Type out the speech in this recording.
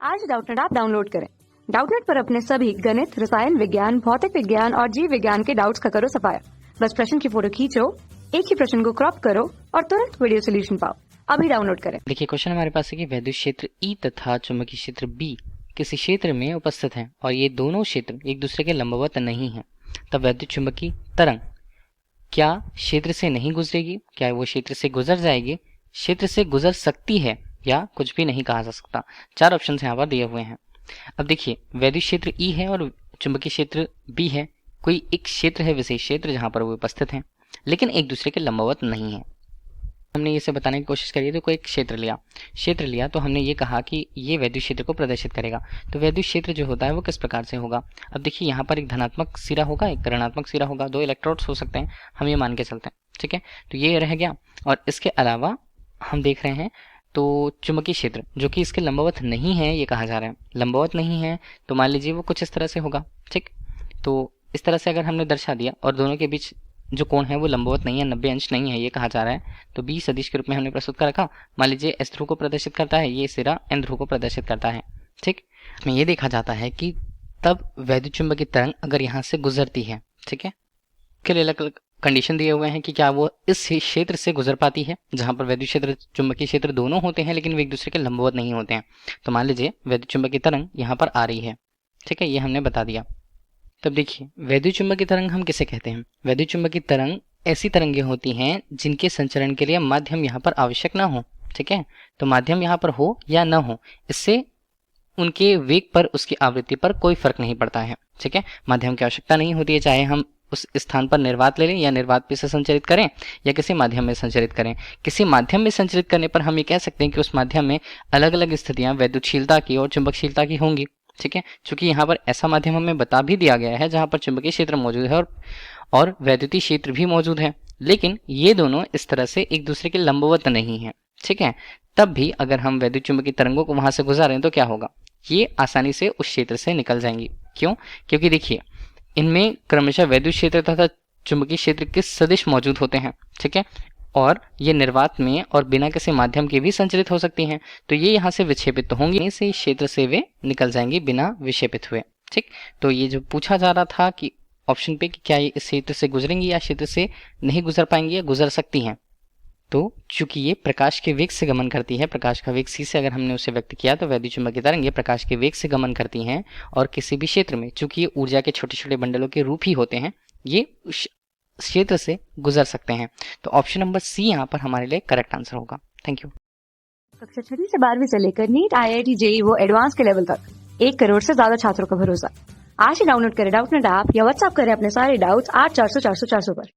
आज Doubtnut app download करें। Doubtnut पर अपने सभी गणित, रसायन विज्ञान, भौतिक विज्ञान और जीव विज्ञान के डाउट्स का करो सफाया। बस प्रश्न की फोटो खींचो, एक ही प्रश्न को क्रॉप करो और तुरंत वीडियो सोल्यूशन पाओ। अभी डाउनलोड करें। देखिए, क्वेश्चन हमारे पास है कि वैद्युत क्षेत्र ई तथा चुंबकीय क्षेत्र बी किसी क्षेत्र में उपस्थित हैं और ये दोनों क्षेत्र एक दूसरे के लंबवत नहीं हैं, तब वैद्युत चुंबकीय तरंग क्या क्षेत्र से नहीं गुजरेगी, क्या वो क्षेत्र से गुजर जाएगी, क्षेत्र से गुजर सकती है या कुछ भी नहीं कहा जा सकता। चार ऑप्शन यहाँ पर दिए हुए हैं। अब देखिए, वैद्युत क्षेत्र ई है और चुंबकीय क्षेत्र बी है। कोई एक क्षेत्र है, विशेष क्षेत्र, जहां पर वो उपस्थित हैं लेकिन एक दूसरे के लंबवत नहीं है। हमने इसे बताने की कोशिश करी तो कोई क्षेत्र लिया तो हमने ये कहा कि ये वैद्युत क्षेत्र को प्रदर्शित करेगा। तो वैद्युत क्षेत्र जो होता है वो किस प्रकार से होगा। अब देखिए, यहाँ पर एक धनात्मक सिरा होगा, एक ऋणात्मक सिरा होगा, दो इलेक्ट्रोड्स हो सकते हैं, हम ये मान के चलते हैं। ठीक है, तो ये रह गया। और इसके अलावा हम देख रहे हैं तो चुंबकीय क्षेत्र जो कि इसके लंबवत नहीं है, ये कहा जा रहा है लंबवत नहीं है, तो मान लीजिए वो कुछ इस तरह से होगा। ठीक, तो इस तरह से अगर हमने दर्शा दिया और दोनों के बीच जो कोण है वो लंबवत नहीं है, 90 अंश नहीं है, ये कहा जा रहा है, तो बी सदिश के रूप में हमने प्रस्तुत कर रखा। मान लीजिए एस ध्रुव को प्रदर्शित करता है, ये सिरा एन ध्रुव को प्रदर्शित करता है। ठीक, इसमें ये देखा जाता है कि तब वैद्युत चुंबकीय तरंग अगर यहाँ से गुजरती है, ठीक है, के लिए अलग अलग कंडीशन दिए हुए हैं कि क्या वो इस क्षेत्र से गुजर पाती है जहां पर वैद्युत क्षेत्र चुंबकीय क्षेत्र दोनों होते हैं लेकिन वे एक दूसरे के लंबवत नहीं होते हैं। तो मान लीजिए वैद्युत चुंबकीय तरंग यहाँ पर आ रही है, ठीक है, ये हमने बता दिया। तब देखिए, वैद्युत चुंबकीय तरंग हम किसे कहते हैं। वैद्युत चुंबकीय तरंग ऐसी तरंगें होती हैं जिनके संचरण के लिए माध्यम यहाँ पर आवश्यक ना हो। ठीक है, तो माध्यम यहाँ पर हो या न हो, इससे उनके वेग पर, उसकी आवृत्ति पर कोई फर्क नहीं पड़ता है। ठीक है, माध्यम की आवश्यकता नहीं होती है, चाहे हम उस स्थान पर निर्वात ले लें या निर्वात पे से संचरित करें या किसी माध्यम में संचरित करें। किसी माध्यम में संचरित करने पर हम ये कह सकते हैं कि उस माध्यम में अलग अलग स्थितियां वैद्युतशीलता की और चुंबकशीलता की होंगी। ठीक है, क्योंकि यहाँ पर ऐसा माध्यम हमें बता भी दिया गया है जहां पर चुंबकीय क्षेत्र मौजूद है और वैद्युतीय क्षेत्र भी मौजूद है, लेकिन ये दोनों इस तरह से एक दूसरे के लंबवत नहीं है। ठीक है, तब भी अगर हम वैद्युत चुंबकीय तरंगों को वहां से गुजारें तो क्या होगा, ये आसानी से उस क्षेत्र से निकल जाएंगी। क्यों? क्योंकि देखिए, इनमें क्रमशः वैद्युत क्षेत्र तथा चुंबकीय क्षेत्र के सदिश मौजूद होते हैं। ठीक है, और ये निर्वात में और बिना किसी माध्यम के भी संचरित हो सकती हैं, तो ये यहाँ से विक्षेपित तो होंगी, इस क्षेत्र से वे निकल जाएंगी बिना विक्षेपित हुए। ठीक, तो ये जो पूछा जा रहा था कि ऑप्शन पे कि क्या ये इस क्षेत्र से गुजरेंगी या क्षेत्र से नहीं गुजर पाएंगी या गुजर सकती हैं, तो चूंकि ये प्रकाश के वेग से गमन करती है, प्रकाश का वेग c से अगर हमने उसे व्यक्त किया तो वैद्युत चुंबकीय तरंग ये प्रकाश के वेग से गमन करती हैं और किसी भी क्षेत्र में, चूंकि ये ऊर्जा के छोटे छोटे बंडलों के रूप ही होते हैं, ये क्षेत्र से गुजर सकते हैं। तो ऑप्शन नंबर सी यहाँ पर हमारे लिए करेक्ट आंसर होगा। Thank you. कक्षा 6 से 12वीं से लेकर नीट, IIT, JEE वो एडवांस के लेवल तक 1 करोड़ से ज्यादा छात्रों का भरोसा। आज ही डाउनलोड करें डाउटनेट ऐप या व्हाट्सएप करें अपने सारे डाउट्स 8400 400 400 पर।